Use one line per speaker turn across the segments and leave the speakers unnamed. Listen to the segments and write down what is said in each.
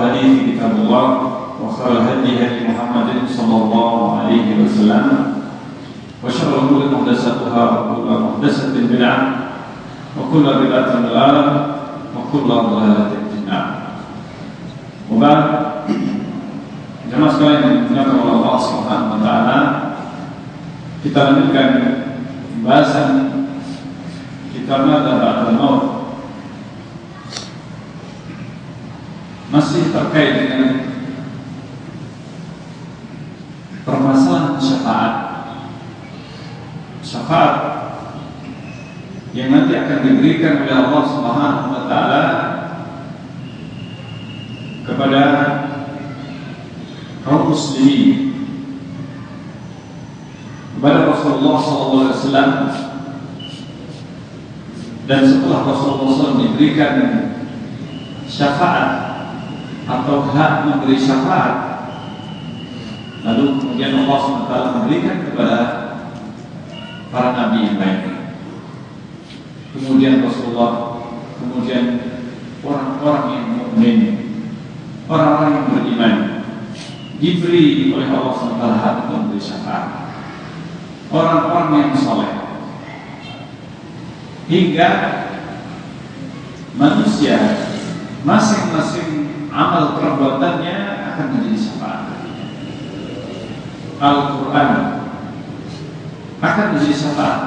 الحديث كتاب الله وخير الهدي هدي محمد صلى الله عليه وسلم وشر الأمور محدثاتها وكل محدثة بدعة وكل بدعة ضلالة وكل ضلالة في النار. وبعد jemaah sekalian yang dimuliakan oleh Allah Subhanahu wa taala, kita lanjutkan pembahasan kitab Mada Ba'dal Maut, masih terkait dengan permasalahan syafaat yang nanti akan diberikan oleh Allah Subhanahu wa taala kepada kaum muslimin, kepada Rasulullah SAW. Dan setelah Rasulullah SAW diberikan syafaat atau hak memberi syafaat, lalu kemudian Allah SWT memberikan kepada para nabi yang lain, kemudian Rasulullah, kemudian orang-orang yang mukmin, orang-orang yang beriman, diberi oleh Allah SWT hak untuk memberi syafaat, orang-orang yang saleh, hingga manusia masing-masing amal perbuatannya akan menjadi syafaat. Al-Quran akan menjadi syafaat,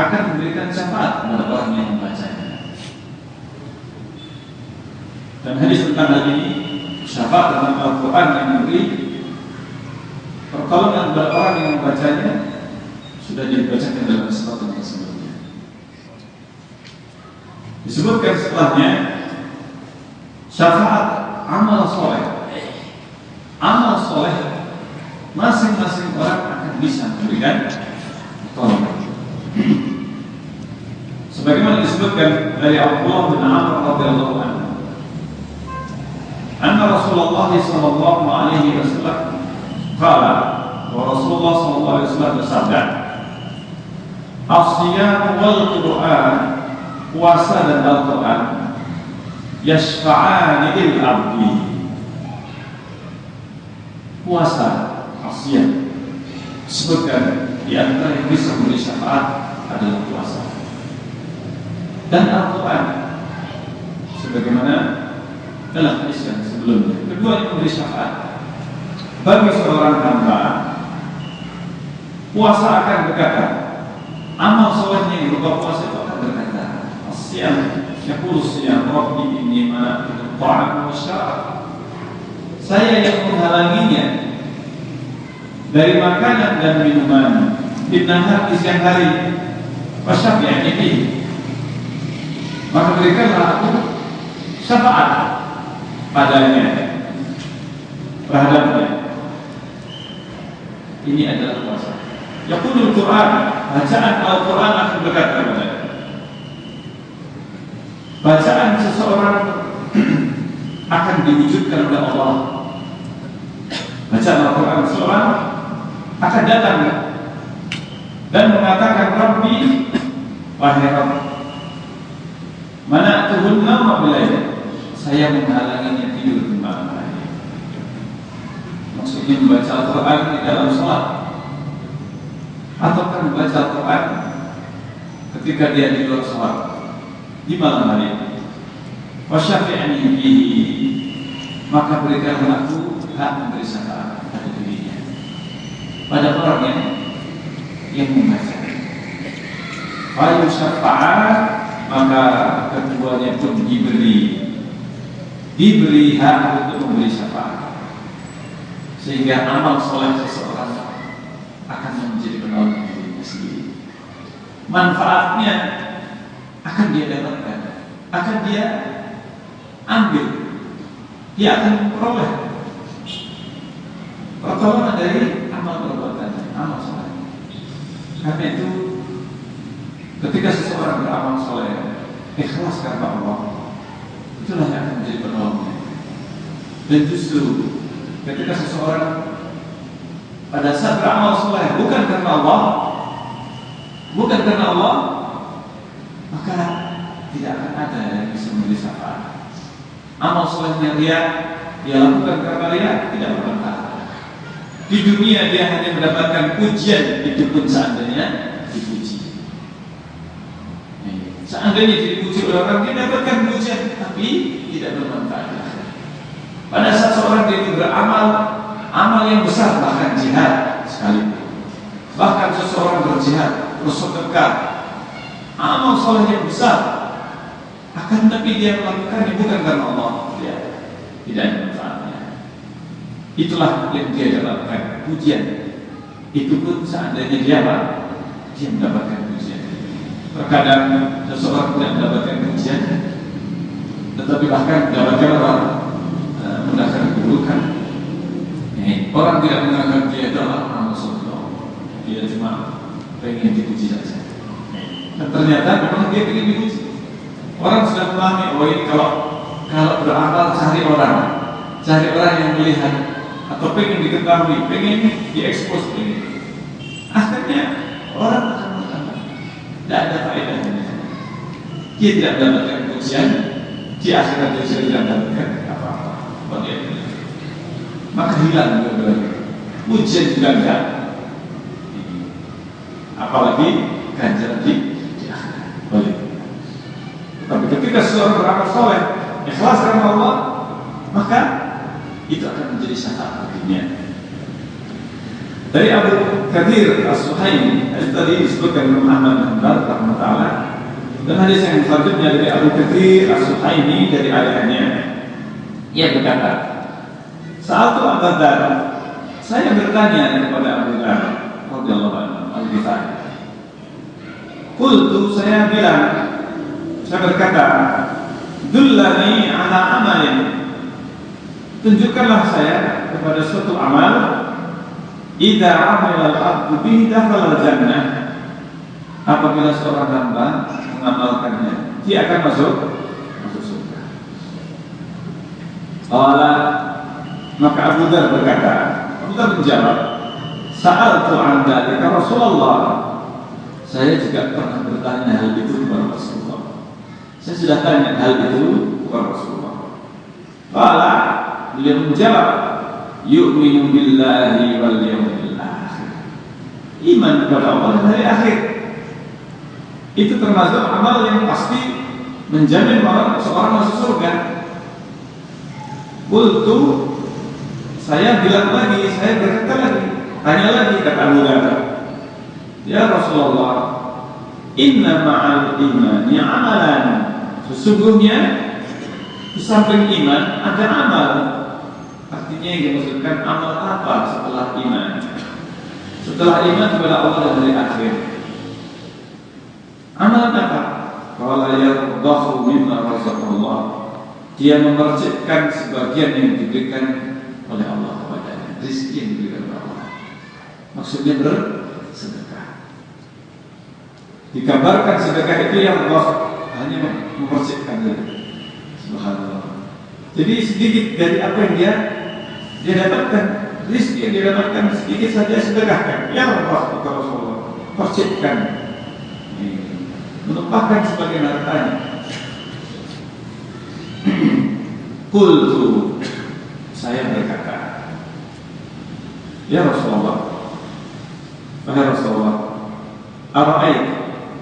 akan memberikan syafaat kepada orang yang membacanya. Dan hadis tentang hal ini, syafaat dalam Al-Quran yang memberi pertolongan kepada orang yang membacanya, sudah dibacakan dalam kesempatan yang sebelumnya. Disebutkan setelahnya syafaat amal soleh. Amal soleh masing-masing orang akan bisa memberikan pertolongan. Sebagaimana disebutkan dari Abdullah bin Amr radhiyallahu anhu, anna Rasulullah sallallahu alaihi wasallam qala, wa Rasulullah sallallahu alaihi wasallam bersabda, as-siyam wal Qur'an, puasa dan Al-Quran, yashfa'ani lil abdi. Puasa, as-siyam, disebutkan di antara yang bisa memberi syafaat adalah puasa dan Al-Quran, sebagaimana dalam hadis yang sebelumnya. Kedua yang memberi syafaat bagi seorang hamba. Puasa akan berkata, amal solehnya yang berupa puasa itu akan berkata, as-siyam yaqulu siyam rabbi inni mana'tu ta'am wa syarab. Saya yang menghalanginya dari makanan dan minuman di nahar, di siang hari, wasyafi'ani bihi, maka berikanlah aku syafaat padanya, terhadapnya. Ini adalah puasa. Yaqulul Quran, bacaan Al-Quran akan berkata kepadanya. Bacaan seseorang akan diwujudkan oleh Allah. Bacaan Al-Quran seseorang akan datang dan mengatakan, Rabbi, wahai Rabb, mana'tuhun nawma bilail, saya menghalanginya tidur di malam hari. Maksudnya membaca Al-Quran di dalam sholat, ataukah membaca Al-Quran ketika dia di luar sholat di malam hari. Wasyafi'ani bihi, maka berikanlah aku hak memberi syafaat pada dirinya, pada orang yang membaca. Fayu syafaat, maka keduanya pun diberi hak untuk memberi syafaat, sehingga amal soleh seseorang akan menjadi penolong dirinya sendiri. Manfaatnya akan dia dapatkan, akan dia ambil, dia akan memperoleh pertolongan dari amal perbuatan, amal soleh. Karena itu, ketika seseorang beramal soleh, ikhlas karena Allah, itulah yang akan menjadi penolongnya. Dan justru ketika seseorang pada saat beramal soleh bukan karena Allah, maka tidak akan ada yang bisa memberi syafaat. Amal solehnya dia dia lakukan karena riya, tidak bermanfaat. Di dunia dia hanya mendapatkan pujian, itu pun seandainya dipuji. Seandainya dipuji oleh orang, dia dapatkan pujian, tapi tidak bermanfaat. Pada saat seorang dia itu beramal, amal yang besar, bahkan jihad sekalipun, bahkan seseorang berjihad, bersedekah, amal soleh yang besar, akan tapi dia melakukannya bukan karena Allah, dia tidak ada manfaatnya. Itulah yang dia dapatkan pujian. Itu pun seandainya dia apa? Dia mendapatkan pujian. Terkadang seseorang tidak mendapatkan pujian, tetapi bahkan mendapatkan apa? Mendapatkan keburukan. Orang tidak menganggap dia adalah amal soleh, dia cuma pengen dipuji saja. Dan ternyata memang dia ingin dipuji. Orang sudah memahami, oh ini kalau beramal cari orang yang melihat atau pengen diketahui, pengen diekspos, akhirnya orang akan menganggap tidak ada faedahnya. Dia tidak mendapatkan pujian, di akhirat dia tidak mendapatkan apa-apa. Maka hilang pujian juga enggak, apalagi ganjaran di akhirat. Tapi ketika seseorang beramal soleh, ikhlas karena Allah, maka itu akan menjadi syafaat baginya. Dari Abu Kathir As-Suhaimi, tadi disebutkan oleh Ahmad bin Hanbal rahimahullah, dan hadis yang selanjutnya dari Abu Kathir As-Suhaimi dari ayahnya, ia berkata, "Sa'altu Abu Dzar, saya bertanya kepada Abu Dzar radhiyallahu anhu al-Ghifari. Qultu, saya berkata, dullani ala amalin, tunjukkanlah saya kepada suatu amal, idza amila al-'abdu bihi dakhala al-jannah, apabila seorang hamba mengamalkannya, dia akan masuk surga." Maka Abu Dzar berkata, Abu Dzar menjawab, "Sa'altu 'an dzalika Rasulullah." Saya juga pernah bertanya hal itu kepada Rasulullah. Saya sudah tanya hal itu kepada Rasulullah. Beliau menjawab, "Yu'minu billahi wal yawmil akhir." Iman kepada Allah dan hari akhir. Itu termasuk amal yang pasti menjamin seorang masuk surga. Qultu, saya bilang lagi, saya berkata lagi, tanya lagi kata Abu Dzar, "Ya Rasulullah, inna ma'al imani amalan." Sesungguhnya di samping iman ada amal. Artinya yang dimaksudkan amal apa setelah iman? Setelah iman kepada Allah dan hari akhir, amal apa? Qala yardahu mimma razaqallah. Dia memercikkan sebagian yang diberikan oleh Allah kepadanya, rezeki yang diberikan oleh Allah. Maksudnya bersedekah. Digambarkan sedekah itu yang Allah hanya memercikkan saja. Subhanallah. Jadi sedikit dari apa yang dia dapatkan, rezeki yang dia dapatkan sedikit saja sedekahkan. Ya Allah, kata Rasulullah, percikkan, menumpahkan sebagian hartanya. Qultu, saya berkata, "Ya Rasulullah, wahai Rasulullah, ara'ait,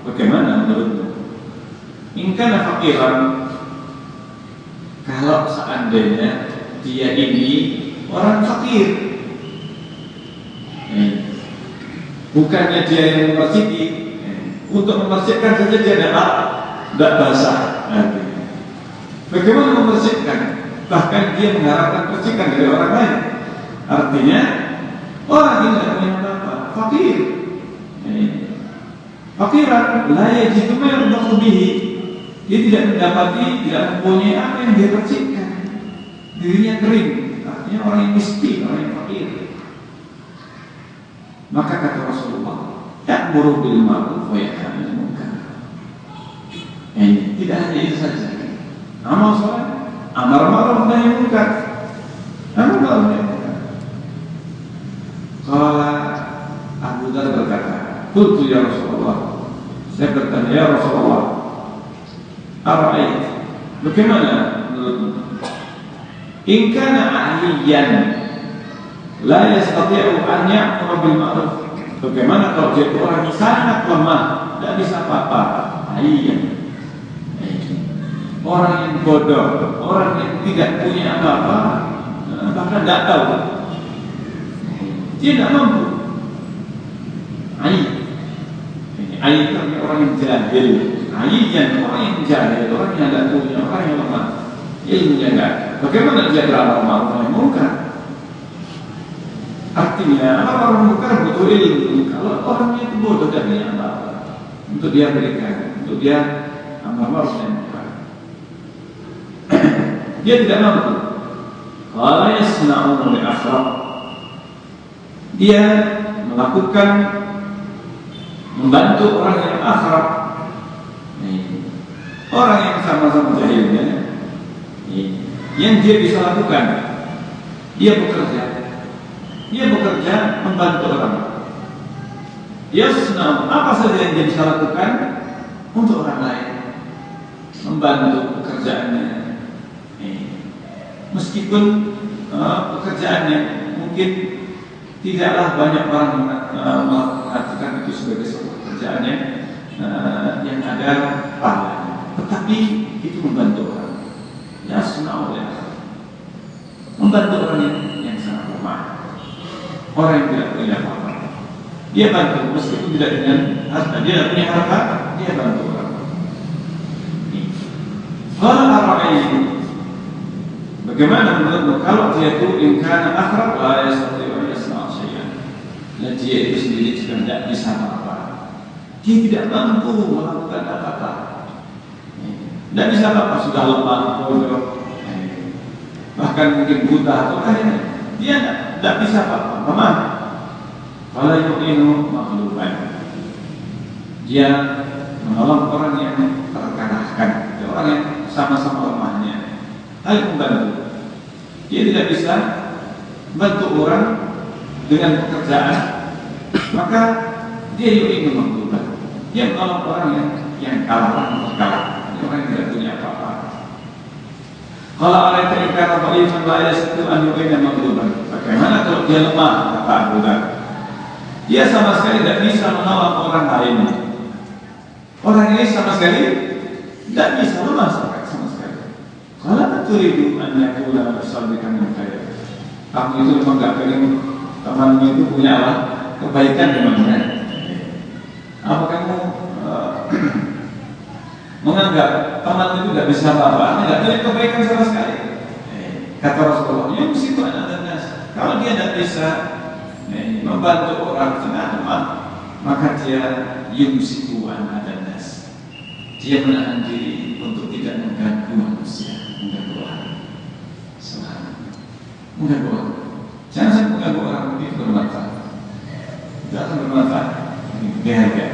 bagaimana menurutmu? In kana faqiran, kalau seandainya dia ini orang fakir, bukannya dia yang memerciki, untuk memercikkan saja dia tidak basah. Bagaimana memercikkan? Bahkan dia mengharapkan percikan dari orang lain. Artinya orang ini tidak punya apa-apa, fakir. Fakiran, la yajidu ma yardaqu bihi. Dia tidak mendapati, tidak mempunyai apa yang dia percikkan. Dirinya kering. Artinya orang yang miskin, orang yang fakir. Maka kata Rasulullah, "Ya'muru bil ma'ruf wa yanha 'anil munkar." Tidak hanya itu saja. Amal soleh, amar ma'ruf nahi munkar. Amar ma'ruf nahi munkar. Qala Abu Dzar berkata, "Qultu ya Rasulullah." Saya bertanya, "Ya Rasulullah, ara'ait, bagaimana menurutmu? In kana ahliyan la yastati'u an ya'mura bil ma'ruf. Bagaimana kalau dia orang yang sangat lemah, tidak bisa apa-apa? Ahliyan. Orang yang bodoh, orang yang tidak punya apa-apa, bahkan tidak tahu, dia tidak mampu. Ayat itu orang yang jahil, ayat orang yang jahil, orang yang tidak punya, orang yang lemah, ilmunya tidak. Bagaimana dia beramal ma'ruf nahi munkar? Artinya orang munkar butuh ilmu. Kalau orangnya itu bodoh dan punya apa-apa, untuk dia berikan, untuk dia amal ma'ruf nahi munkar, dia tidak mampu. Qala yasna'u li akhraq, dia melakukan, membantu orang yang akhraq, orang yang sama-sama jahilnya, yang dia bisa lakukan, dia bekerja membantu orang. Yasna'u, apa saja yang dia bisa lakukan untuk orang lain, membantu pekerjaannya, meskipun pekerjaannya mungkin tidaklah banyak orang mengatakan itu sebagai sebuah pekerjaan yang ada pahalanya, tetapi itu membantu orang. Ya senang oleh membantu orang yang sangat lemah, orang yang tidak punya apa-apa, dia bantu meskipun tidak dengan harta. Dia tidak punya harta, dia bantu orang. Kalau orang ini, bagaimana menurutmu kalau dia itu ingkar akhraq la yastati'u yasna'u syai'an, dan dia itu sendiri juga tidak bisa apa-apa, dia tidak mampu melakukan apa-apa, tidak bisa apa-apa, sudah lemah, bodoh, bahkan mungkin buta atau lainnya, dia tidak bisa apa-apa, lemah. Kalau yu'inu makhlukan, dia menolong orang yang terkalahkan, orang yang sama-sama lemahnya, hal membantu. Dia tidak bisa bantu orang dengan pekerjaan, maka dia yu'inu makhlukan, dia menolong orang yang kalah, orang yang tidak punya apa-apa. Kalau orang yang terikat atau iman layak itu yu'inu makhlukan, bagaimana kalau dia lemah, kata Abu Dhar, dia sama sekali tidak bisa menolong orang lain. Orang ini sama sekali tidak bisa, lemah sama sekali. Kalau turidu an yakula salbikan yang kaya, kamu itu memang tidak pengen temanmu itu punya apa? Kebaikan memangnya. Apa kamu menganggap teman itu tidak bisa apa-apa, tidak punya kebaikan sama sekali? Kata Rasulullah, yang situ ada nas. Kalau dia tidak bisa membantu orang tengah lemah, maka dia yumsiku an ada nas. Dia menahan diri untuk tidak mengganggu manusia, mengganggu orang. Mengganggu orang. Jangan sampai mengganggu orang, itu bermanfaat. Tidak akan bermanfaat. Berharga.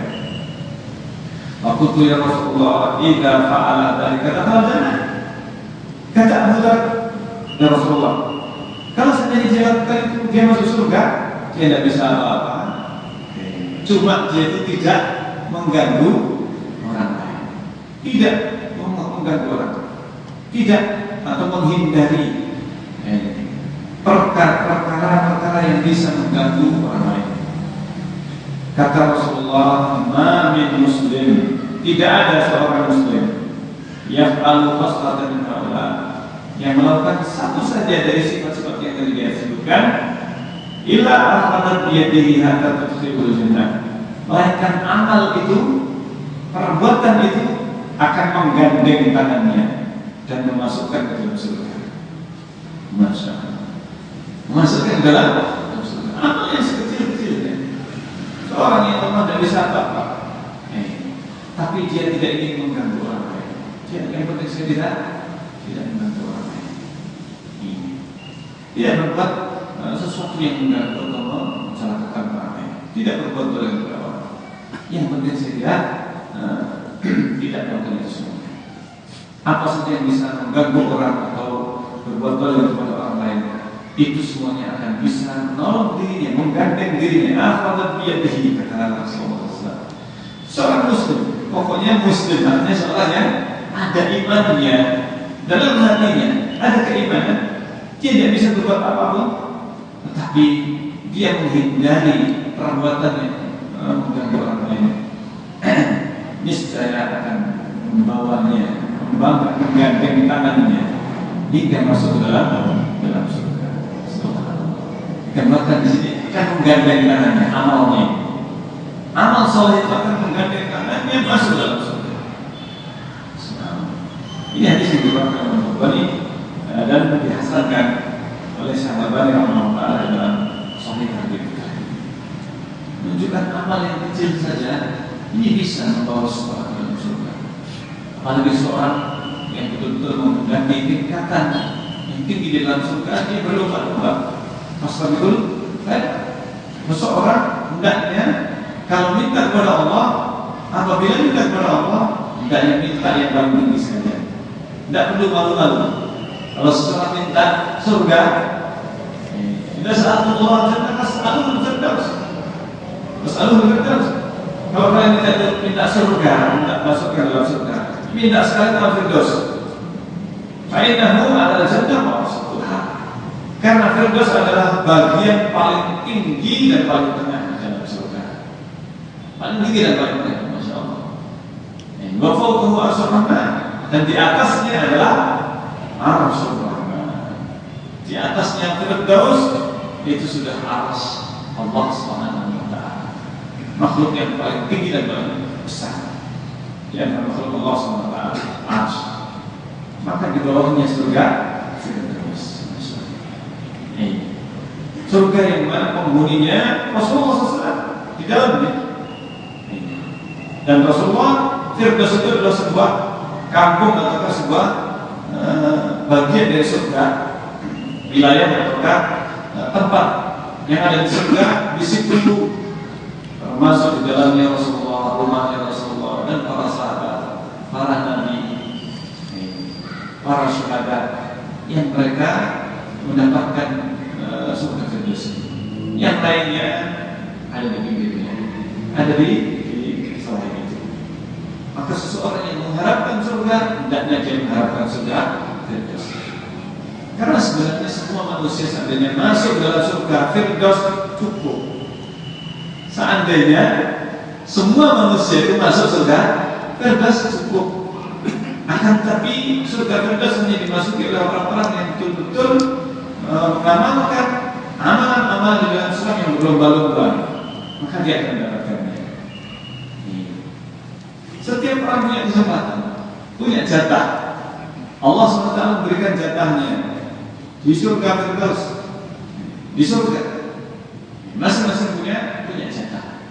Aku tuh ya Rasulullah, idza fa'ala dzalika dakhala. Kata Abu Dhar, ya Rasulullah, kalau seandainya dia lakukan itu, dia masuk surga. Dia tidak bisa apa-apa. Cuma dia itu tidak mengganggu orang lain, tidak mengganggu orang, tidak atau menghindari perkara-perkara yang bisa mengganggu orang lain. Kata Rasulullah, ma min muslim, tidak ada seorang muslim yaf'alu khaslatan min haula, yang melakukan satu saja dari sifat-sifat yang tadi dia sebutkan, illa akhadhat biyadihi hatta tudkhilul jannah, melainkan amal itu, perbuatan itu akan menggandeng tangannya dan memasukkan ke dalam surga. Masya Allah, memasukkan ke dalam surga. Amal yang sekecil-kecilnya, seorang yang lemah tidak bisa apa-apa, tapi dia tidak ingin mengganggu orang lain. Dia yang penting saya tidak mengganggu orang lain. Dia membuat sesuatu yang mengganggu atau mencelakakan orang lain, tidak berbuat dolim kepada orang. Yang penting saya tidak melakukan itu semua. Apa saja yang bisa mengganggu orang atau berbuat dolim kepada orang lain, itu semuanya akan bisa menolong dirinya, menggandeng dirinya. Akhadhat biyadihi, kata Rasulullah SAW. Seorang muslim, pokoknya muslim artinya seorang yang ada imannya, dalam hatinya ada keimanan, Dia tidak bisa berbuat apapun, tetapi dia menghindari perbuatannya mengganggu orang lain. Niscaya akan membawanya, menggandeng tangannya hingga masuk ke dalam surga. Gambarkan di sini akan menggandeng tangannya, amalnya. Amal soleh itu akan menggandeng tangannya masuk dalam surga. Ini hadis yang diriwayatkan oleh Bukhari dan dihasankan oleh Syekh-Albani rahimahullah dalam Sahih Hadits. Menunjukkan amal yang kecil saja ini bisa membawa seorang ke dalam surga. Apalagi seorang yang betul-betul mengganti tingkatan yang tinggi di dalam surga, dia berlomba-lomba. Fastabiqul khairat. Seseorang hendaknya kalau minta kepada Allah, apabila minta kepada Allah, hendaknya minta yang paling tinggi saja. Tidak perlu malu-malu. Kalau seseorang minta surga, tidak saat Allah jannah as'alul firdaus. As'alul firdaus. Kalau kalian minta surga, minta masuk ke dalam surga, minta sekali dalam firdaus. Fa'innahu adalah jannah ma'asatuha. Karena firdaus adalah bagian paling tinggi dan paling tengah dalam surga. Paling tinggi dan paling tengah, Masya Allah. Wa fawqahu arsyur rahman. Dan di atasnya adalah arsyur rahman. Di atasnya firdaus itu sudah arsy Allah Subhanahu wa taala. Makhluk yang paling tinggi dan paling besar. Di antara makhluk Allah Subhanahu wa taala arsy. Maka di bawahnya surga firdaus. Surga yang mana penghuninya Rasulullah SAW di dalamnya. Dan Rasulullah firdaus itu adalah sebuah kampung atau sebuah bagian dari surga, wilayah atau tempat yang ada di surga. Di situ masuk di dalamnya Rasulullah, rumahnya Rasulullah dan para sahabat, para nabi, para syuhada yang mereka mendapatkan surga firdaus. Yang lainnya ada di pinggirnya, ada di selain itu. Maka seseorang yang mengharapkan surga, hendaknya dia mengharapkan surga firdaus. Karena sebenarnya semua manusia seandainya masuk dalam surga firdaus cukup. Seandainya semua manusia itu masuk surga firdaus cukup. Akan tapi surga firdaus hanya dimasuki oleh orang-orang yang betul-betul mengamalkan amalan-amalan di dalam Islam yang berlomba-lomba, maka dia akan mendapatkannya. Setiap orang punya kesempatan, punya jatah. Allah SWT memberikan jatahnya di surga firdaus, di surga. Masing-masing punya jatah.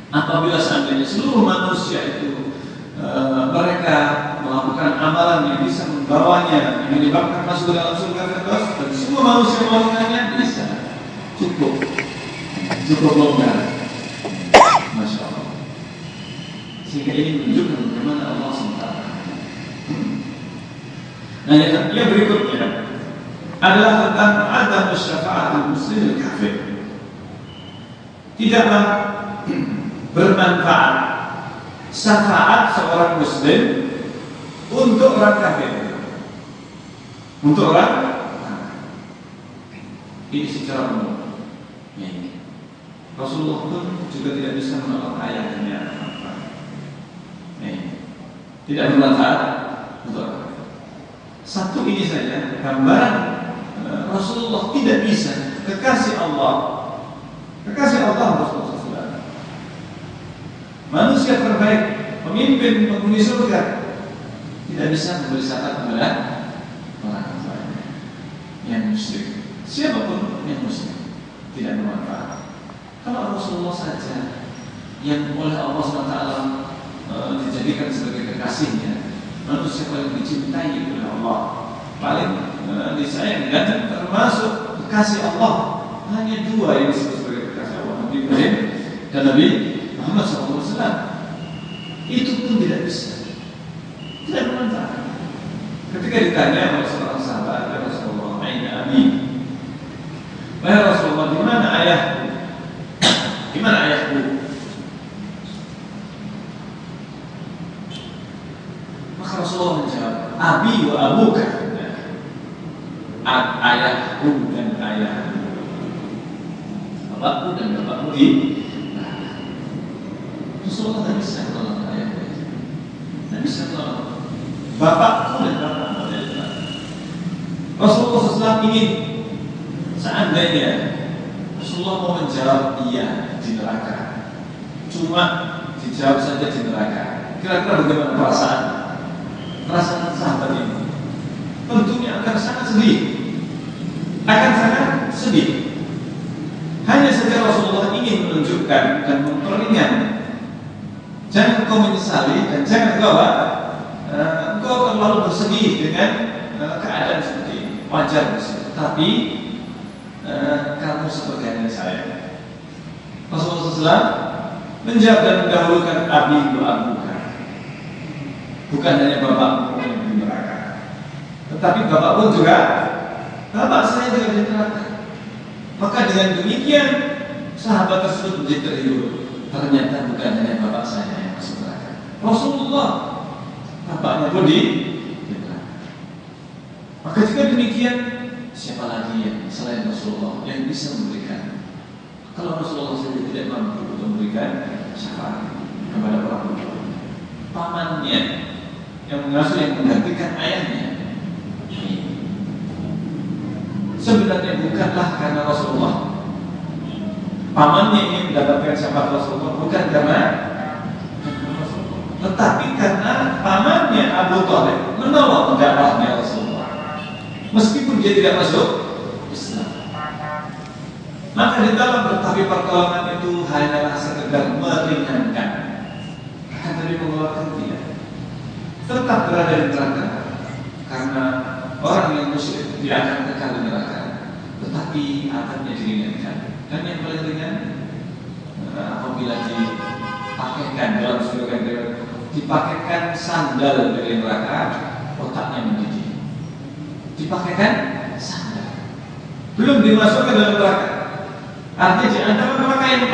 Apabila seandainya seluruh manusia itu mereka melakukan amalan yang bisa membawanya, yang menyebabkan masuk dalam surga firdaus, dan semua manusia melakukannya, bisa cukup longgar. Masya Allah. Sehingga ini menunjukkan bagaimana Allah SWT. Nah, yang berikutnya adalah tentang adam syafa'atul muslim kafir. Tidaklah bermanfaat syafaat seorang muslim untuk orang kafir. Untuk orang ini secara umum. Rasulullah pun juga tidak bisa menolak ayatnya. Tidak bermanfaat untuk orang kafir. Satu ini saja gambaran Rasulullah tidak bisa, kekasih Allah Rasulullah SAW, manusia terbaik, pemimpin penghuni surga, tidak bisa memberi syafaat kepada orang lain yang musyrik. Siapapun yang musyrik tidak bermanfaat. Kalau Rasulullah saja yang oleh Allah SWT dijadikan sebagai kekasihnya, manusia paling dicintai oleh Allah, paling disayang dan termasuk kekasih Allah, hanya dua yang disebut sebagai kekasih Allah, Nabi Ibrahim dan Nabi Muhammad SAW. Itu pun tidak bisa, tidak bermanfaat. Ketika ditanya oleh seorang sahabat, ya Rasulullah, aina abi? Wahai Rasulullah, di mana ayahku? Di mana ayahku? Maka Rasulullah menjawab, abi wa abuka. Ayah ayahku dan ayahmu. Bapakku dan bapakmu di neraka. Rasulullah tidak bisa tolong ayahku, tidak bisa tolong bapakku dan bapakmu di neraka. Rasulullah SAW ingin seandainya Rasulullah mau menjawab iya di neraka, cuma dijawab saja di neraka, kira-kira bagaimana perasaan sahabat ini? Tentunya akan sangat sedih, Hanya saja Rasulullah ingin menunjukkan dan memperingan, jangan kau menyesali dan jangan kau terlalu bersedih dengan keadaan seperti ini. Wajar bersedih, tetapi kamu seperti saya. Rasulullah SAW menjawab dan mendahulukan abi wa abuka. Bukan hanya bapakmu yang di neraka, tetapi bapak pun juga, bapak saya juga di neraka. Maka dengan demikian sahabat tersebut menjadi terhibur. Ternyata bukan hanya bapak saya yang masuk neraka, Rasulullah, bapaknya pun di neraka. Maka jika demikian, siapa lagi yang selain Rasulullah yang bisa memberikan? Kalau Rasulullah sendiri tidak mampu untuk memberikan syafaat kepada orang tua, pamannya yang mengasuh, yang menggantikan ayahnya, sebenarnya bukanlah karena Rasulullah. Pamannya ingin mendapatkan syafaat Rasulullah bukan karena Rasulullah, tetapi karena pamannya Abu Thalib menolak dakwahnya Rasulullah, meskipun dia tidak masuk Islam. Maka di dalam bertahpi pertolongan itu hanyalah sekedar meringankan, akan tapi mengeluarkan dia tetap berada di neraka, karena orang yang musyrik tidak akan kekal di neraka, tetapi azabnya diringankan. Dan yang paling ringan apabila dipakaikan dalam sebagian riwayat, dipakaikan sandal dari neraka, otaknya mendidih. Dipakaikan sandal, belum dimasukkan dalam neraka. Artinya di antara neraka yang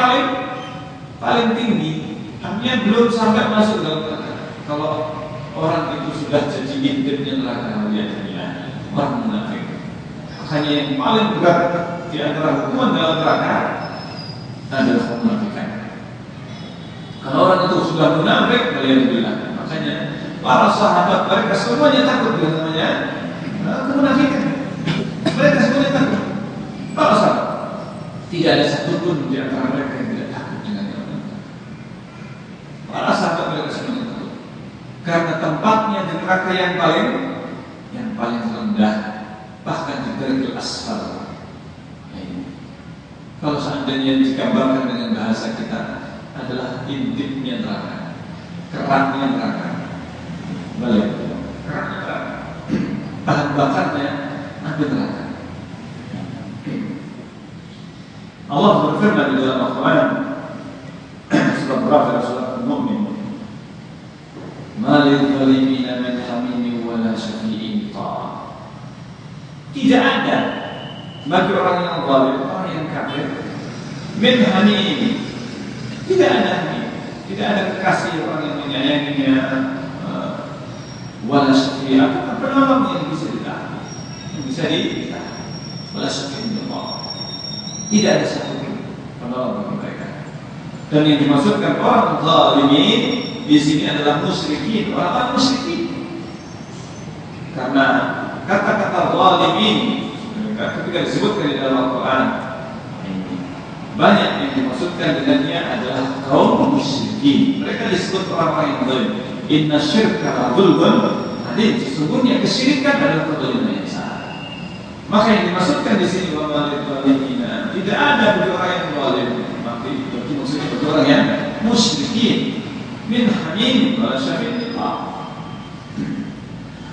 paling tinggi, artinya belum sampai masuk dalam neraka. Kalau orang itu sudah jadi intimnya neraka, dia orang munafik. Makanya yang paling berat di antara hukuman dalam neraka adalah kemunafikan. Kalau orang itu sudah munafik, alhamdulillah. Makanya para sahabat mereka semuanya takut dengan namanya kemunafikan. Mereka semuanya takut. Para sahabat, tidak ada satupun di antara mereka yang tidak takut dengan kemunafikan. Para sahabat mereka semuanya takut, karena tempatnya di neraka yang paling rendah, bahkan di darkil asfal. Kalau seandainya digambarkan dengan bahasa kita, adalah intimnya neraka, kerangnya neraka. Balik, kerangnya neraka, bahan bakarnya api neraka. Allah berfirman di dalam Al-Quran, surat Ghafir, surat Al-Mu'min, Ma lil zalimina min hamimi wala syafi'in ta'. Tidak ada bagi orang yang zalim, orang yang kafir, min hamim, tidak ada kekasih orang yang menyayanginya, wala syafi'in, apakah penolong yang bisa ditahan, wala syafi'in Allah, tidak ada satupun penolong bagi mereka. Dan yang dimaksudkan orang zalimin di sini adalah musyrikin, orang-orang musyrikin. Karena kata-kata zalimin ketika disebutkan di dalam Al-Quran, banyak yang dimaksudkan dengannya adalah kaum musyrikin. Mereka disebut orang-orang yang zalim. Inna syirka la dzulmun adzim. Sesungguhnya kesyirikan adalah kezaliman yang besar. Maka yang dimaksudkan di sini wa malil zalimina, tidak ada bagi orang yang zalim. Maka maksudnya bagi orang yang musyrikin, min hamim wa syafi'in.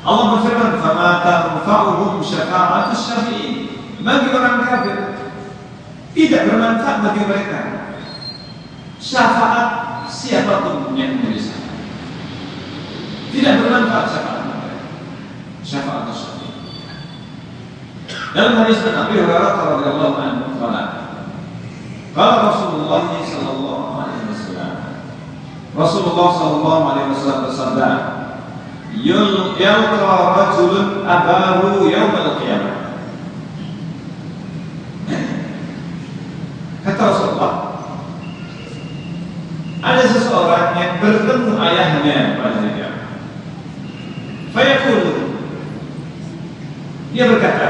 Allah berfirman, "Fama tanfa'uhum syafa'atus syafi'in." Bagi orang kafir tidak bermanfaat bagi mereka syafaat siapapun yang memberi syafaat. Tidak bermanfaat syafaat syafi'in. Dalam hadis Nabi Hurairah radhiyallahu anhu qala Rasulullah sallallahu alaihi wasallam, Rasulullah sallallahu alaihi wasallam bersabda, yulqa rajulun abahu yaumal qiyamah. bertemu ayahnya pada hari kiamat. Fayaqulu, dia berkata,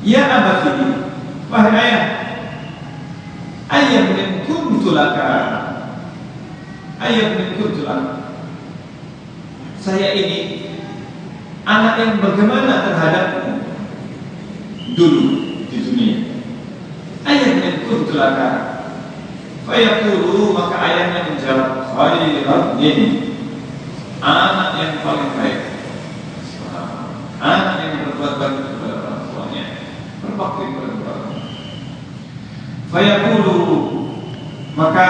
ya abati, wahai ayah, ayah min kuntu laka, ayah min kuntu laka, saya ini anak yang bagaimana terhadapmu dulu di dunia. Ayah min kuntu laka, fayaqulu, maka ayahnya menjawab, khairan ini, anak yang paling baik, anak yang berbuat baik kepada orang tuanya, berbakti kepada orang tuanya. Fayaqulu, maka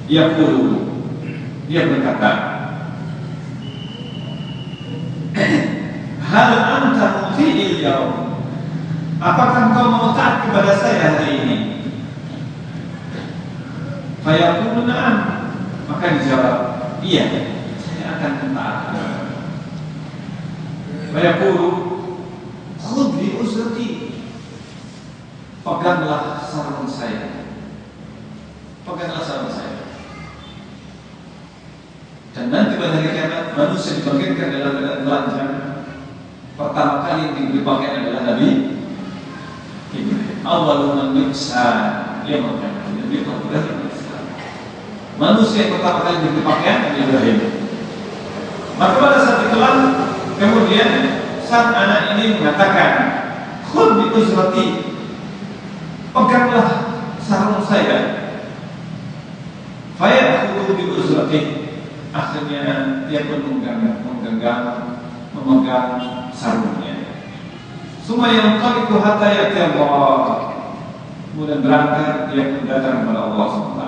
yaqulu, dia berkata, hal anta muti'il yaum, apakah kau mau taat kepada saya hari ini? Fayaqulu na'am, maka dijawab, iya, saya akan taat. Fayaqulu, khudh bi uzrati, peganglah sarung saya, peganglah sarung saya. Dan nanti pada hari kiamat manusia dibangkitkan dalam keadaan telanjang. Pertama kali yang diberi pakaian adalah Nabi Ibrahim. Awwalu man yuksa yaumul qiyamah. Manusia yang pertama kali diberi pakaian Nabi Ibrahim. Maka pada saat itulah kemudian sang anak ini mengatakan, khudh bi uzrati, peganglah sarung saya. Fayaqulu bi uzrati, akhirnya dia pun memegang sarungnya. Semua yang qalitu hatta ya'ti Allah, kemudian berangkat dia pun datang kepada Allah SWT.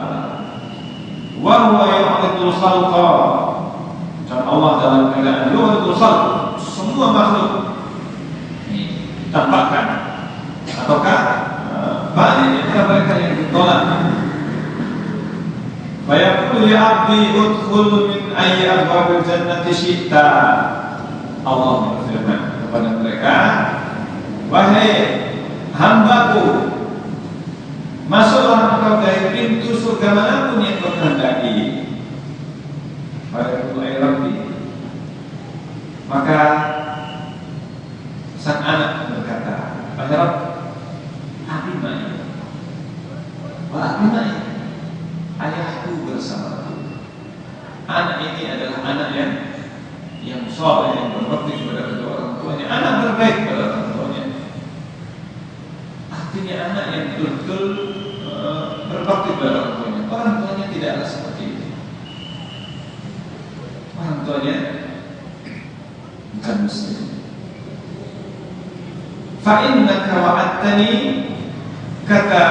Wa huwa yu'ridul khalqa, dan Allah dalam keadaan yu'ridul khalq, semua makhluk tampakkan ataukah balik kepada mereka yang ditolak. Fayaqulu ya abdi udkhul min ayyi abwabil jannati syi'ta. Allah berfirman kepada mereka, wahai hambaku, masuklah engkau dari pintu surga manapun yang kau kehendaki. Fayaqulu ya rabbi, maka sang anak berkata, wahai Rabb, abimai, wa abimai, ayahku bersamaku. Anak ini adalah anak yang soleh, yang berbakti kepada kedua orang tuanya, anak terbaik kepada orang tuanya. Artinya anak yang betul-betul berbakti kepada orang tuanya. Orang tuanya tidaklah seperti itu. Orang tuanya bukan muslim. Fa innaka wa'adtani, kata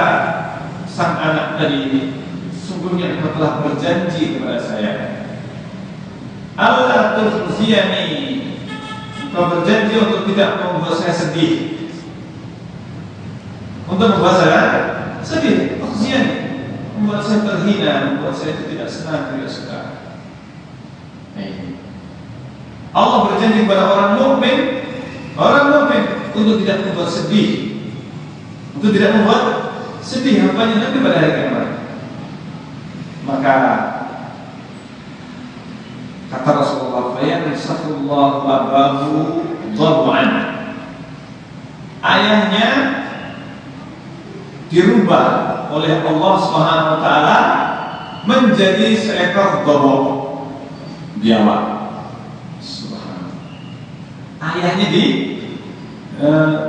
sang anak tadi, sungguhnya engkau telah berjanji kepada saya, Allah tukhziyani, engkau berjanji untuk tidak membuat saya sedih, untuk membuat saya sedih, tukhziyani, membuat saya terhina, membuat saya tidak senang, tidak suka. Allah berjanji kepada orang mukmin untuk tidak membuat sedih, untuk tidak membuat sedih hambanya nanti pada hari kiamat. Maka kata Rasulullah, fayansafullahu abahu dhab'an, ayahnya dirubah oleh Allah Subhanahu wa taala menjadi seekor dhab'an, biawak. Subhanallah. Ayahnya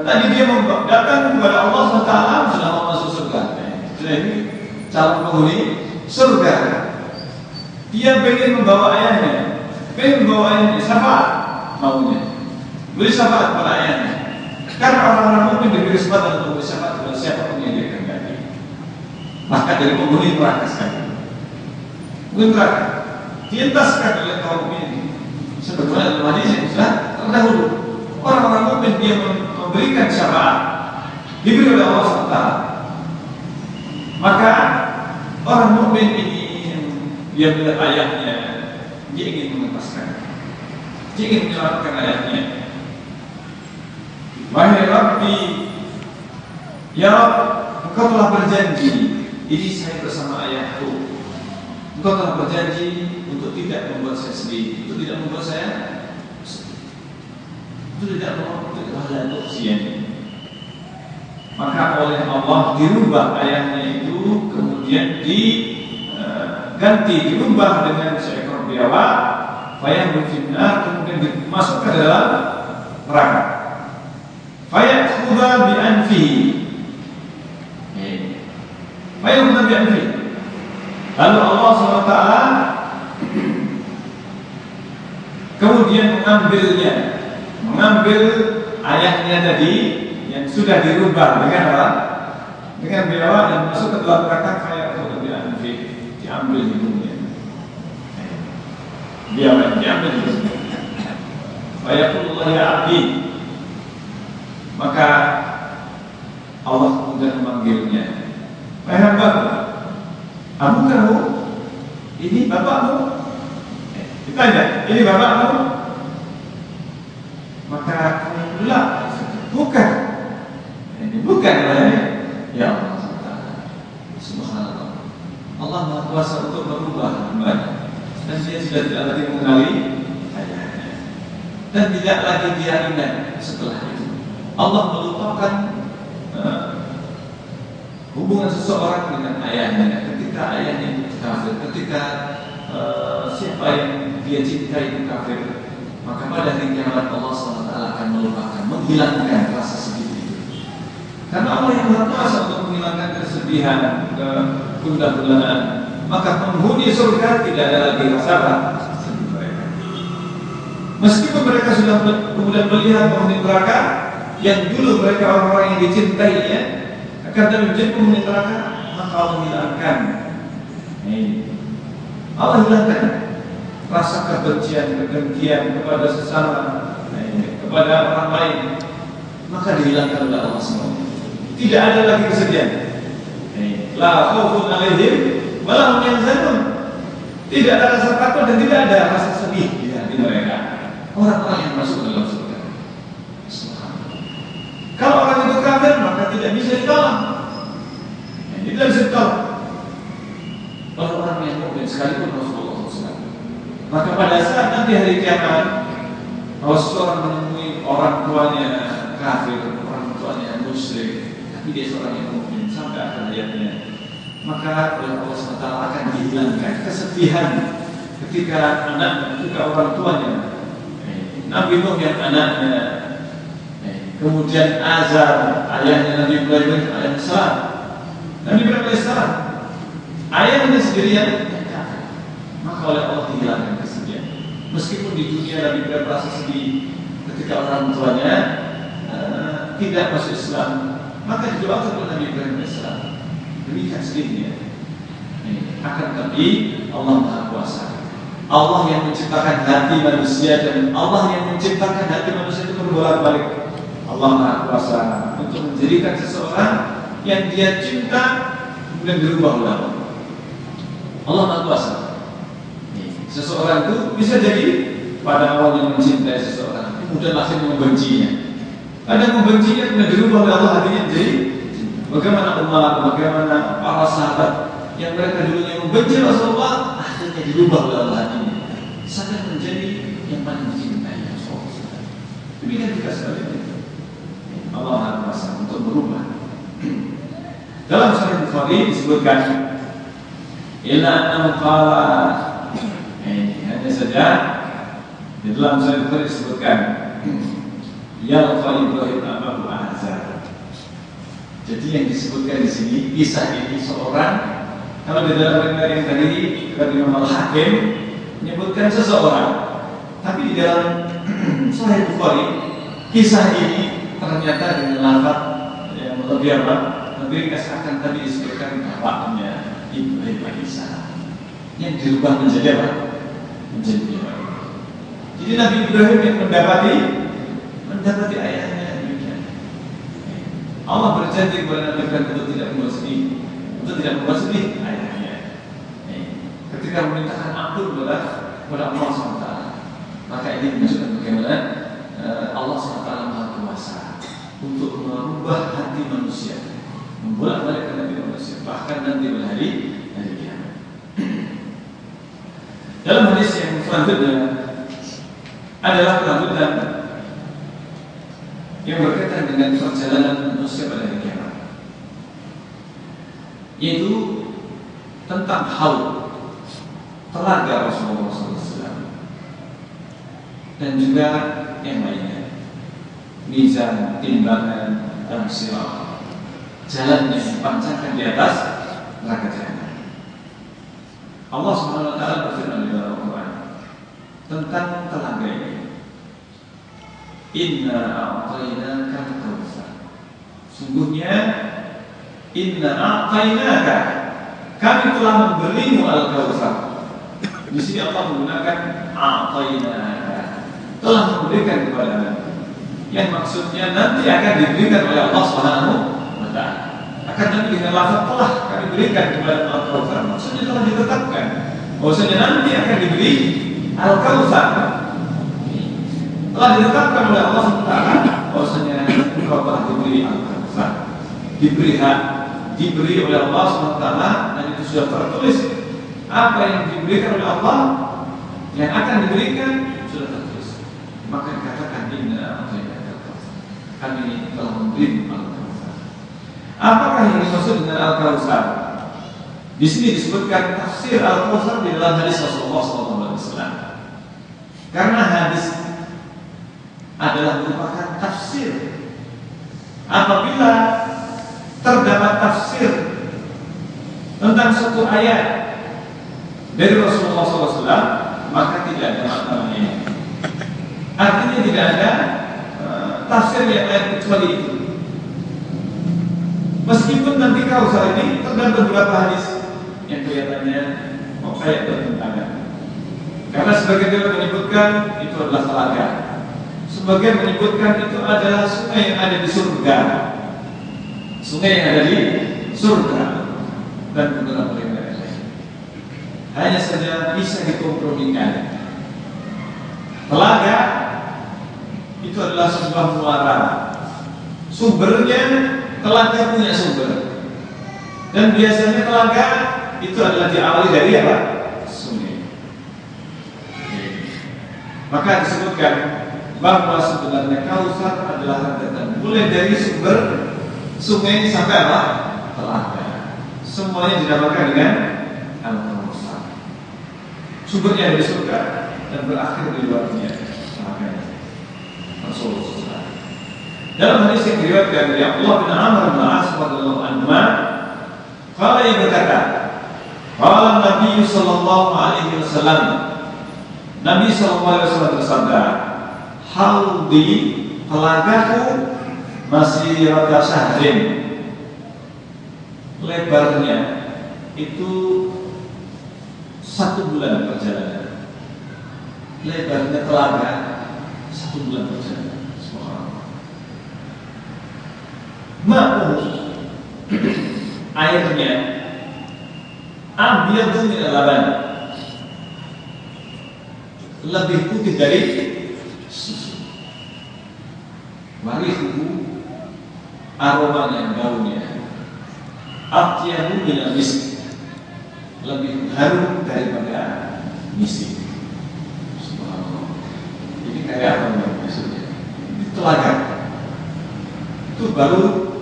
tadi dia datang kepada Allah SWT, sudah mau masuk surga, sudah ini calon penghuni surga. Dia ingin membawa ayahnya, syafaat maunya, beri syafaat kepada ayahnya. Karena orang-orang mukmin diberi kesempatan untuk beri syafaat kepada siapapun yang dia kehendaki. Maka dari penghuni neraka sekali, penghuni neraka dientaskan oleh kaum mukmin. Sebetulnya dalam hadis yang sudah terdahulu, orang-orang mukmin dia memberikan syafaat, diberi oleh Allah SWT. Maka orang mukmin ini dia melihat ayahnya, dia ingin mengentaskan, dia ingin menyelamatkan ayahnya. Wahai Rabbi, ya Rabb, engkau telah berjanji, ini saya bersama ayahku, engkau telah berjanji untuk tidak membuat saya sedih, untuk tidak membuat saya sedih, untuk tidak membuat ujian. Maka oleh Allah dirubah ayatnya itu, kemudian diganti, dirubah dengan seekor biawak, fayah berfitnah, kemudian dimasukkan ke dalam neraka. Fayah khudha bi anfihi, fayah khudha bi anfihi. Lalu Allah SWT kemudian mengambil ayahnya tadi yang sudah dirubah dengan apa? Dengan biawak dan masuk ke dalam neraka. Fayah khudha bi anfihi, diambil hidungnya. Biawak diambil hidungnya. Fayaqulullah ya abdi, maka Allah kemudian memanggilnya, wahai hambaku, kamu ini bapakmu? Ditanya, ini bapakmu? Maka alhamdulillah, bukan. Ini bukan ya Allah. Subhanallah. Allah Maha Kuasa untuk merubah hambanya, dan dia sudah tidak lagi mengenali ayahnya, dan tidak lagi dia ingat setelah itu. Allah melupakan hubungan seseorang dengan ayahnya ketika ayahnya itu kafir, ketika siapa yang dia cintai itu kafir, maka pada hari kiamat Allah SWT akan melupakan, menghilangkan rasa sedih itu. Karena Allah yang Maha Kuasa untuk menghilangkan kesedihan, kegundahan, maka penghuni surga tidak ada lagi rasa sedih mereka. Meskipun mereka sudah kemudian melihat penghuni neraka yang dulu mereka orang-orang yang dicintainya akan menjadi penghuni neraka, maka Allah hilangkan. Allah hilangkan rasa kebencian, kedengkian kepada sesama, kepada orang lain, maka dihilangkan oleh Allah semua. Tidak ada lagi kesedihan. La khaufun 'alaihim wa la hum yahzanun. Tidak ada rasa takut dan tidak ada rasa sedih di hati mereka. Orang-orang yang masuk dalam surga. Kalau orang itu kafir, maka tidak bisa ditolong. Tidak bisa ditolong oleh orang yang mukmin sekalipun Rasulullah SAW. Maka pada saat nanti hari kiamat, kalau seorang menemui orang tuanya kafir, orang tuanya musyrik, tapi dia seorang yang mukmin sampai akhir hayatnya, maka oleh Allah SWT akan dihilangkan kesedihan ketika anaknya, ketika orang tuanya, Nabi Nuh yang anaknya, kemudian Azar ayahnya Nabi Ibrahim alaihissalam, Nabi Ibrahim alaihissalam ayahnya sendiri yang kafir, maka oleh Allah dihilangkan kesedihan. Meskipun di dunia Nabi Ibrahim merasa sedih ketika orang tuanya tidak masuk Islam, maka didoakan oleh Nabi Ibrahim alaihissalam, demikian sedihnya. Akan tapi Allah Maha Kuasa, Allah yang menciptakan hati manusia, dan Allah yang menciptakan hati manusia itu berbolak-balik. Allah Maha Kuasa untuk menjadikan seseorang yang dia cinta kemudian berubah oleh Allah. Allah Maha Kuasa. Seseorang itu bisa jadi pada awalnya mencintai seseorang, kemudian langsung membencinya. Kadang membencinya kemudian berubah oleh Allah hatinya menjadi bagaimana Umar, bagaimana para sahabat yang mereka dulunya membenci Rasulullah, akhirnya dirubah oleh Allah hatinya sampai menjadi yang paling mencintai Rasulullah. Demikian juga sebaliknya. Allah Maha Kuasa untuk berubah. Dalam Sahih Bukhari disebutkan, illa annahu qala, hanya saja di dalam Sahih Bukhari disebutkan, ya Ibrahim Abu Azar. Jadi yang disebutkan di sini kisah ini seorang, kalau di dalam riwayat yang tadi dari Imam Al-Hakim menyebutkan seseorang, tapi di dalam Sahih Bukhari kisah ini ternyata dengan lafaz yang lebih lebih kesakan tadi disebutkan bapaknya Ibrahim alaihissalam yang dirubah menjadi apa? Menjadi Ibrahim. Jadi Nabi Ibrahim yang mendapati ayahnya demikian. Allah berjanji kepada Nabi Ibrahim untuk tidak membuat sedih, ayahnya. Ketika memintakan ampun kepada Allah SWT, maka ini menunjukkan bagaimana Allah SWT Maha Kuasa untuk merubah hati manusia, membolak-balik hati manusia, bahkan nanti pada hari kiamat. Dalam hadis yang selanjutnya adalah kelanjutan yang berkaitan dengan perjalanan manusia pada hari kiamat, yaitu tentang haul, telaga Rasulullah SAW, dan juga yang lainnya, mizan, timbangan, dan sirat, jalan yang dipanjangkan di atas neraka jahanam. Allah Subhanahu wa taala berfirman di dalam Al-Qur'an tentang telaga ini. Inna a'tainaka al-kautsar. Sungguhnya inna a'tainaka, kami telah memberimu al-kautsar. Di sini Allah menggunakan a'tainaka, telah memberikan kepadamu, yang maksudnya nanti akan diberikan oleh Allah Subhanahu wa taala. Akan nanti dengan lafaz telah kami berikan kepada al-kautsar, maksudnya telah ditetapkan bahwasanya nanti akan diberi al-kautsar. Telah ditetapkan oleh Allah SWT bahwasanya engkau telah diberi al-kautsar, diberi hak, diberi oleh Allah SWT, dan itu sudah tertulis. Apa yang diberikan oleh Allah, yang akan diberikan sudah tertulis. Maka dikatakan inna a'tainaka al-kautsar, kami telah memberi al-kautsar. Apakah yang dimaksud dengan al-kautsar? Di sini disebutkan tafsir al-kautsar di dalam hadis Rasulullah SAW. Karena hadis adalah merupakan tafsir. Apabila terdapat tafsir tentang suatu ayat dari Rasulullah SAW, maka tidak ada maknanya. Artinya tidak ada tafsir yang lain kecuali itu. Meskipun nanti kautsar ini terdapat beberapa hadis yang kelihatannya ayat bertentangan. Karena sebagian menyebutkan itu adalah telaga, sebagian menyebutkan itu adalah sungai yang ada di surga, sungai yang ada di surga, dan beberapa yang lain. Hanya saja bisa dikompromikan. Telaga itu adalah sebuah muara, sumbernya telaga punya sumber, dan biasanya telaga itu adalah diawali dari apa? Sungai. Maka disebutkan bahwa sebenarnya kautsar adalah rentetan mulai dari sumber sungai sampai apa? Telaga. Semuanya didapatkan dengan al-kautsar. Sumbernya dari surga dan berakhir di luar dunia. Rasulullah. Dalam hadis yang diriwayatkan dari Abdullah bin Amr bin As radhiyallahu anhu, qala ia berkata, qala Nabi sallallahu alaihi wasallam, Nabi sallallahu alaihi wasallam bersabda, haudi, telagaku masih rata syahrin, lebarnya itu 1 bulan perjalanan. Lebarnya telaga 1 bulan perjalanan. Ma'u, airnya abyadu min al-laban, lebih putih dari susu. Warihuhu, aromanya, baunya, atyabu min al-misk, lebih harum daripada misik. Subhanallah. Ini kayak apa maksudnya? Itu telaga. Itu baru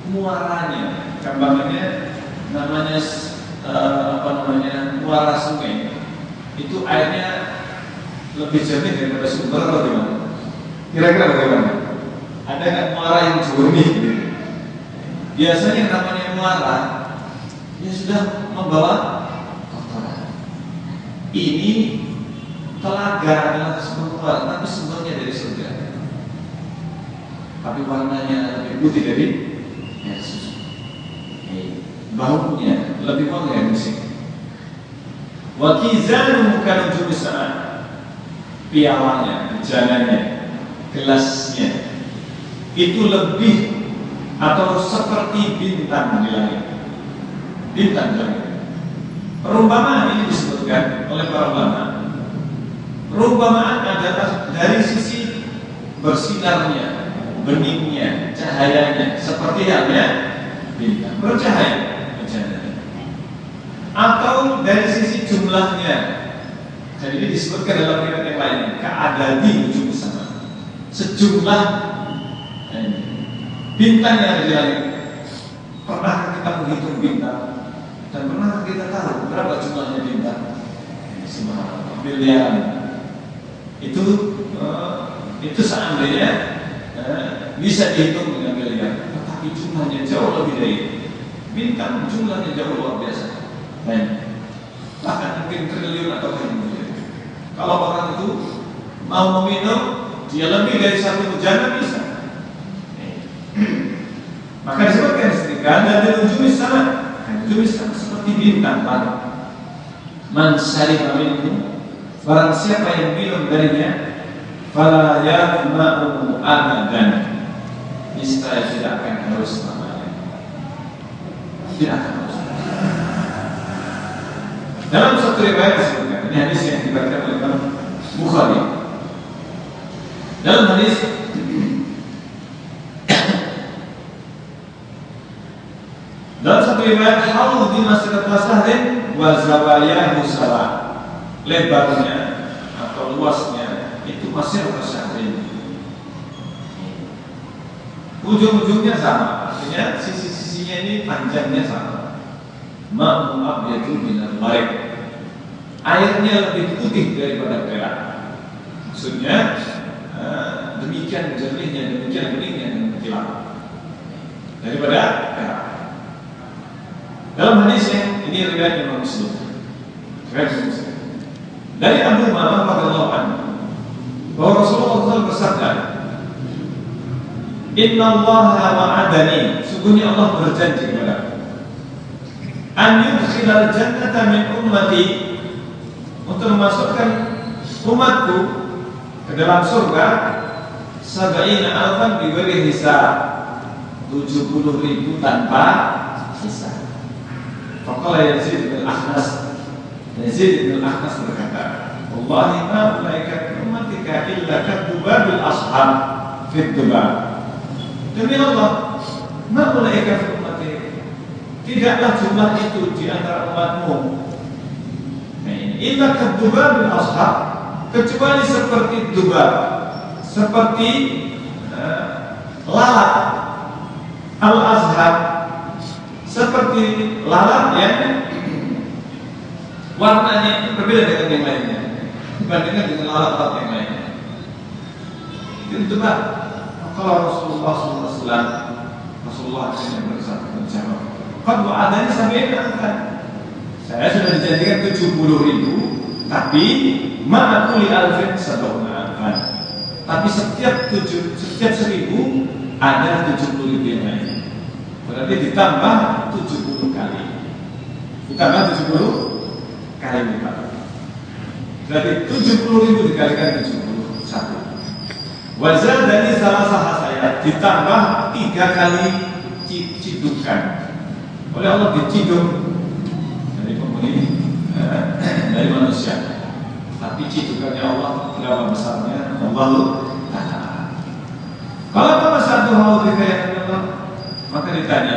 muaranya, gambarnya namanya muara sungai. Itu airnya lebih jernih daripada sumber atau gimana? Kira-kira bagaimana? Ada nggak muara yang jernih? Biasanya yang namanya muara, dia sudah membawa kotoran. Ini telaga adalah sumber, tapi sumbernya dari surga. Tapi warnanya lebih putih dari susu. Baunya lebih wangi dari musik. Wa kizanu kanujum sana, pialanya, bejananya, gelasnya itu lebih atau seperti bintang di langit. Bintang di langit. Perumpamaan ini disebutkan oleh para ulama. Perumpamaan adalah dari sisi bersinarnya, beningnya, cahayanya, seperti halnya bintang bercahaya, bercahaya. Atau dari sisi jumlahnya, Dan ini disebutkan dalam riwayat yang lain, ka'adadi nujum sama, sejumlah bintang yang ada di langit. Pernah kita menghitung bintang dan pernah kita tahu berapa jumlahnya bintang? Subhanallah, miliaran. Itu seandainya bisa dihitung dengan miliar, tetapi jumlahnya jauh lebih dari bintang, jumlahnya jauh luar biasa. Bahkan mungkin triliun atau triliun. Kalau orang itu mau meminum, dia lebih dari satu mujana bisa. Maka disebutkan setrika dan nujum sama, nujum sama seperti bintang pagi. Man syariba minhu, barang siapa yang minum darinya, fala yatma'u abadan, niscaya tidak akan haus selamanya. Tidak akan haus. Dalam satu riwayat disebutkan, ini hadis yang diriwayatkan oleh Imam Bukhari. Dalam hadis dalam satu riwayat, haul di masjid Tasahrin wa zawayahu sawa, lebarnya atau luasnya itu masjid Tasahrin, ujung-ujungnya sama, artinya sisi-sisinya ini panjangnya sama. Ma'u abyadu minal marik, airnya lebih putih daripada perak. Maksudnya demikian jernihnya, demikian beningnya dan kilat daripada perak. Dalam hadis yang ini riwayat Imam Muslim, dari Abu Umamah radhiyallahu anhu bahwa Rasulullah SAW bersabda, Inna Allaha wa'adani, sungguhnya Allah berjanji kepada an yudkhilal jannata min ummati, untuk memasukkan umatku ke dalam surga, sab'ina alfan bi ghairi hisab, 70.000 tanpa hisab. Faqala Yazid bin Akhnas, Yazid bin Akhnas berkata, Wallahi ma ulaika ummatika illa kadzubabil ashab fid dubab. Demi Allah, ma ulaika fi ummati, tidaklah jumlah itu di antara umatmu illa kadzubabil ashab, kecuali seperti dubab, seperti lalat al-azhar, seperti lalat yang warnanya itu berbeda dengan yang lainnya dibandingkan dengan lalat-lalat yang lainnya. Itu Pak, kalau Rasulullah SAW, Rasulullah akhirnya menjawab, "Qad wa'adani sab'ina alfan." Saya sudah dijanjikan 70.000, tapi ma'akuli alfin sab'una alfan. Tapi setiap 1.000 ada 70.000 yang lain. Berarti ditambah 70 kali. Ditambah 70 kali lipat. Berarti 70.000 dikalikan 71. Wazal dari salah saya ditambah 3 kali cidukan. Oleh Allah diciduk dari penghuni dari manusia. Tapi cidukannya Allah berapa besarnya? Allah Ta'ala. Kalau apa satu hal dikaya Allah, maka ditanya,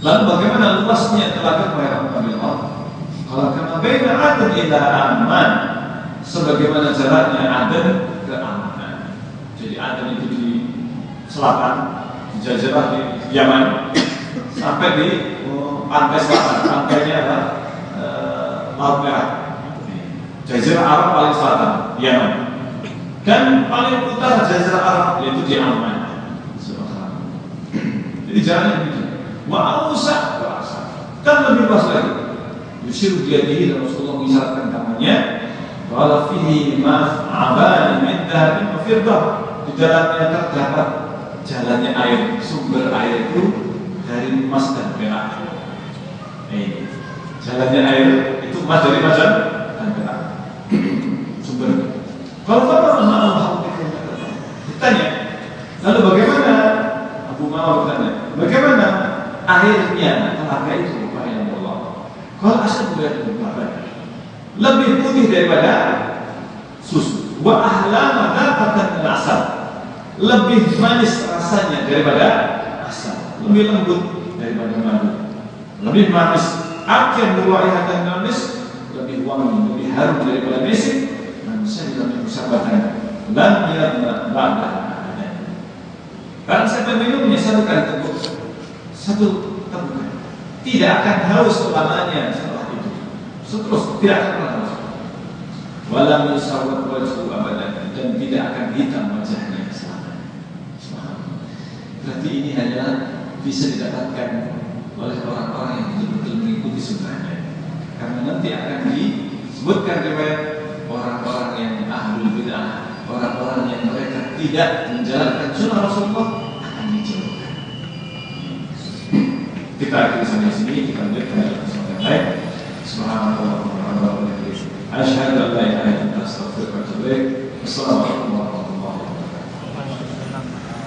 lalu bagaimana luasnya telaga perairan Allah? Kalau kama baina Aden ila Amman, sebagaimana jaraknya Aden ke Amman. Jadi Aden itu di selatan, di Jazirah di Yaman, sampai di pantai selatan, pantainya adalah Laut Merah. Jazirah Arab paling selatan, Yaman. Dan paling utara Jazirah Arab yaitu di Amman. Jadi jalannya begitu. Wa ausa wa asa. Dan lebih luas lagi. Yushiru biyadihi, dan Rasulullah mengisyaratkan tangannya. Wala fihi ma'abani min dhahabin wa fiddah. Di dalamnya terdapat jalannya air, sumber air itu dari emas dan perak. Jalannya air itu emas dari emas dan perak. Sumber. Kalau Allah ditanya, lalu bagaimana? Abu Umamah bertanya, bagaimana akhirnya telaga itu wahai Allah? Kalau asal berada lebih putih daripada susu, wa ahlama dapatan asal, lebih manis rasanya daripada asal, lebih lembut daripada madu, lebih manis. Akhir berwaihatan manis, lebih wangi, lebih harum daripada misik, dan saya dalam persahabatan lam yadna ba'da. Barang siapa minumnya satu kali teguk, satu tegukan, tidak akan haus selamanya setelah itu. Seterus tidak akan pernah haus. Walam yusawwat wajhu abadan, dan tidak akan hitam wajahnya selamanya. Berarti ini hanyalah bisa didapatkan oleh orang-orang yang betul-betul mengikuti sunnahnya. Karena nanti akan disebutkan riwayat orang-orang yang ahlul bid'ah, orang-orang yang mereka tidak menjalankan sunnah Rasulullah akan dijauhkan. Kita akhiri sampai sini, kita lanjutkan dalam kesempatan yang lain. Subhanallah wa bihamdihi, asyhadu an la ilaha illa anta, astaghfiruka wa atubu ilaik. Wassalamualaikum warahmatullahi wabarakatuh.